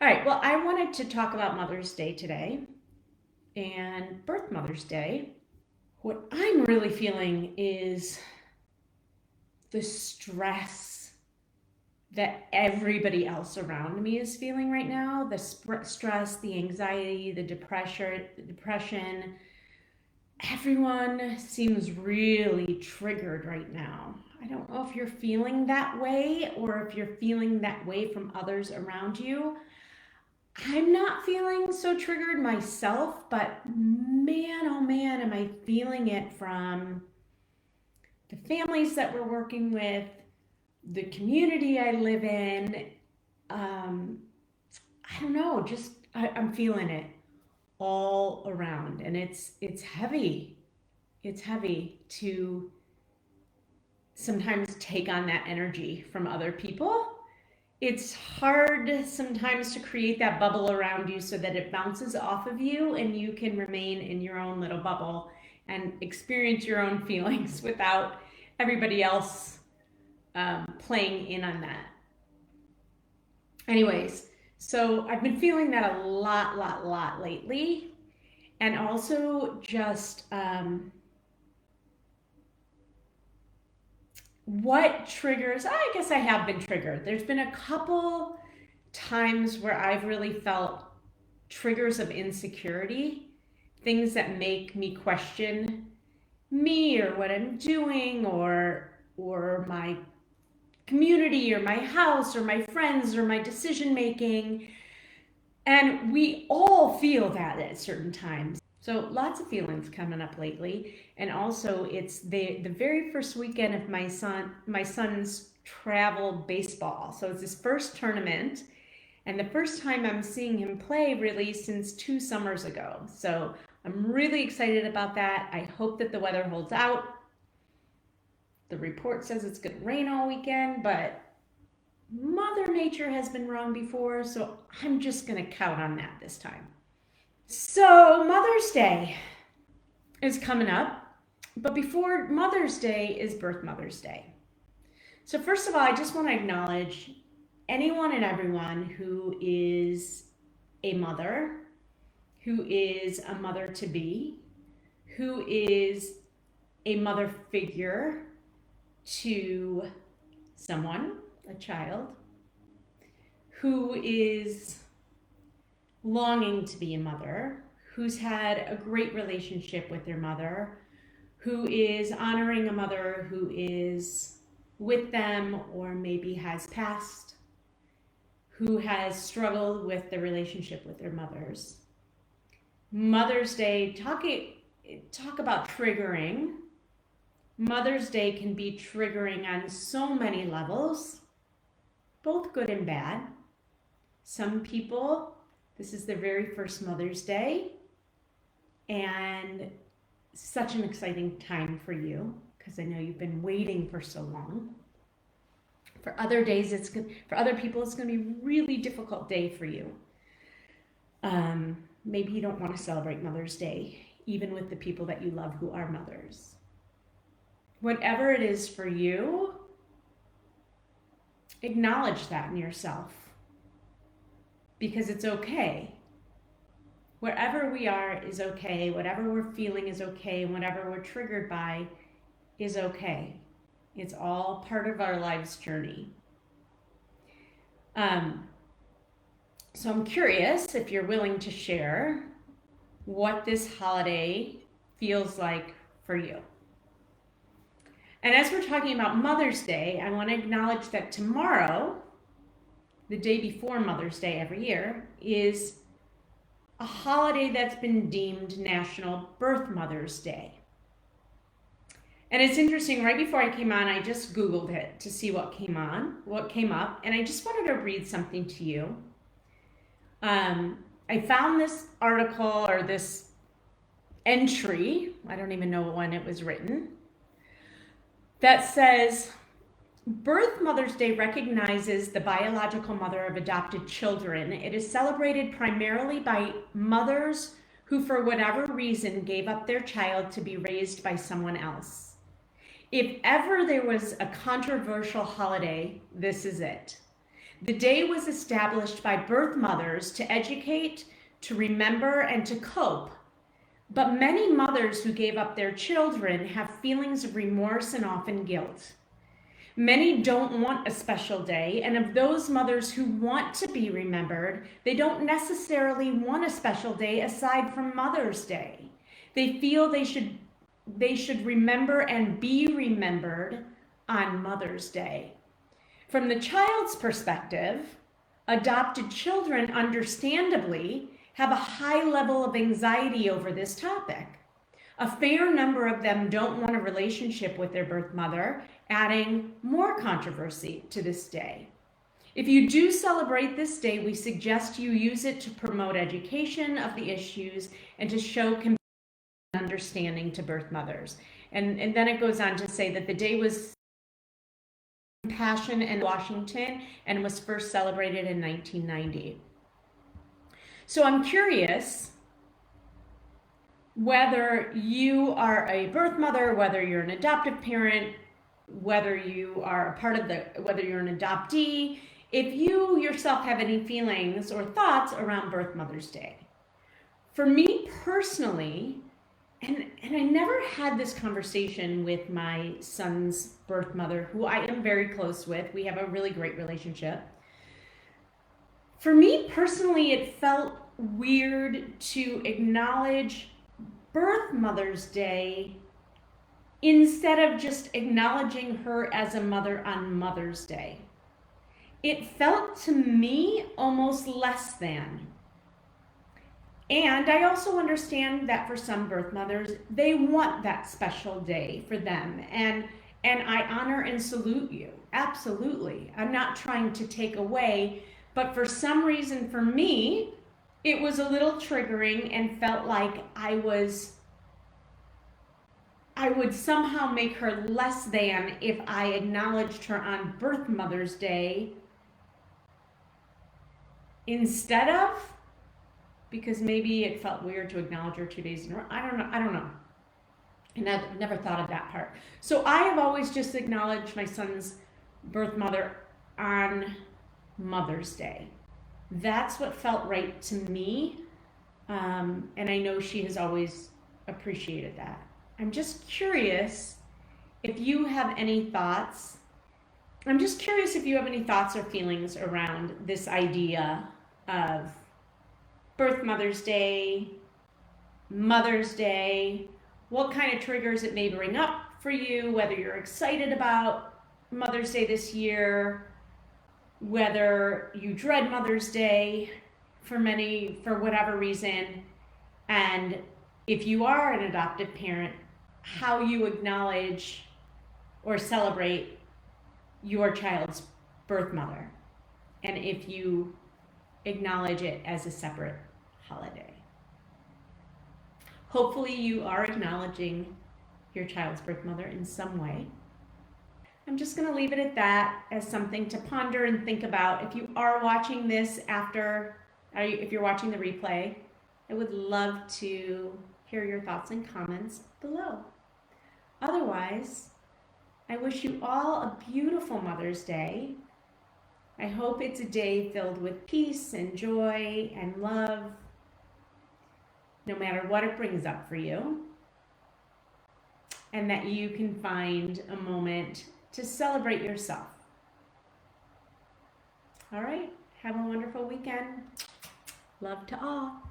All right, well, I wanted to talk about Mother's Day today and Birth Mother's Day. What I'm really feeling is the stress that everybody else around me is feeling right now. The stress, the anxiety, the depression. Everyone seems really triggered right now. I don't know if you're feeling that way or if you're feeling that way from others around you. I'm not feeling so triggered myself, but man, oh man, am I feeling it from the families that we're working with, the community I live in. Um, I don't know, I'm feeling it all around, and it's heavy. It's heavy to sometimes take on that energy from other people. It's hard sometimes to create that bubble around you so that it bounces off of you and you can remain in your own little bubble and experience your own feelings without everybody else playing in on that. Anyways, so I've been feeling that a lot lately. And also just what triggers, I guess I have been triggered. There's been a couple times where I've really felt triggers of insecurity, things that make me question me or what I'm doing or my community or my house or my friends or my decision making. And we all feel that at certain times. So lots of feelings coming up lately. And also it's the very first weekend of my son's travel baseball. So it's his first tournament and the first time I'm seeing him play really since 2 summers ago. So I'm really excited about that. I hope that the weather holds out. The report says it's going to rain all weekend, but Mother Nature has been wrong before, so I'm just going to count on that this time. So Mother's Day is coming up, but before Mother's Day is Birth Mother's Day. So first of all, I just want to acknowledge anyone and everyone who is a mother, who is a mother to be, who is a mother figure to someone, a child, who is longing to be a mother, who's had a great relationship with their mother, who is honoring a mother who is with them or maybe has passed, who has struggled with the relationship with their mothers. Mother's Day, talk about triggering. Mother's Day can be triggering on so many levels, both good and bad. Some people, this is their very first Mother's Day, and such an exciting time for you because I know you've been waiting for so long. For other days, for other people, it's going to be a really difficult day for you. Maybe you don't want to celebrate Mother's Day, even with the people that you love who are mothers. Whatever it is for you, acknowledge that in yourself because it's okay. Wherever we are is okay. Whatever we're feeling is okay. And whatever we're triggered by is okay. It's all part of our life's journey. So I'm curious if you're willing to share what this holiday feels like for you. And as we're talking about Mother's Day, I want to acknowledge that tomorrow, the day before Mother's Day every year, is a holiday that's been deemed National Birth Mother's Day. And it's interesting, right before I came on, I just Googled it to see what came up, and I just wanted to read something to you. I found this article or this entry, I don't even know when it was written, that says, Birth Mother's Day recognizes the biological mother of adopted children. It is celebrated primarily by mothers who, for whatever reason, gave up their child to be raised by someone else. If ever there was a controversial holiday, this is it. The day was established by birth mothers to educate, to remember, and to cope. But many mothers who gave up their children have feelings of remorse and often guilt. Many don't want a special day, and of those mothers who want to be remembered, they don't necessarily want a special day aside from Mother's Day. They feel they should remember and be remembered on Mother's Day. From the child's perspective, adopted children understandably have a high level of anxiety over this topic. A fair number of them don't want a relationship with their birth mother, adding more controversy to this day. If you do celebrate this day, we suggest you use it to promote education of the issues and to show compassion and understanding to birth mothers. And then it goes on to say that the day was compassion in Washington and was first celebrated in 1990. So I'm curious whether you are a birth mother, whether you're an adoptive parent, whether you are a part of whether you're an adoptee, if you yourself have any feelings or thoughts around Birth Mother's Day. For me personally, and I never had this conversation with my son's birth mother, who I am very close with. We have a really great relationship. For me personally, it felt weird to acknowledge Birth Mother's Day instead of just acknowledging her as a mother on Mother's Day. It felt to me almost less than. And I also understand that for some birth mothers, they want that special day for them. And I honor and salute you. Absolutely. I'm not trying to take away, but for some reason for me, it was a little triggering and felt like I would somehow make her less than if I acknowledged her on Birth Mother's Day instead of, because maybe it felt weird to acknowledge her 2 days in a row. I don't know. And I've never thought of that part. So I have always just acknowledged my son's birth mother on Mother's Day. That's what felt right to me. And I know she has always appreciated that. I'm just curious if you have any thoughts. I'm just curious if you have any thoughts or feelings around this idea of Birth Mother's Day, Mother's Day, what kind of triggers it may bring up for you, whether you're excited about Mother's Day this year, whether you dread Mother's Day for whatever reason, and if you are an adoptive parent, how you acknowledge or celebrate your child's birth mother, and if you acknowledge it as a separate holiday. Hopefully you are acknowledging your child's birth mother in some way. I'm just going to leave it at that as something to ponder and think about. If you are watching this if you're watching the replay, I would love to hear your thoughts and comments below. Otherwise, I wish you all a beautiful Mother's Day. I hope it's a day filled with peace and joy and love, no matter what it brings up for you, and that you can find a moment to celebrate yourself. All right, have a wonderful weekend. Love to all.